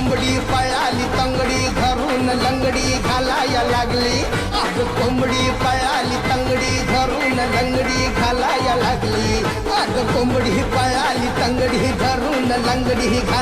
कोंबडी पळाली तंगडी धरून लंगडी घालाया लागली. अग कोंबडी पळाली तंगडी धरून लंगडी घालाया लागली. अग कोंबडी पळाली तंगडी धरून लंगडी घाल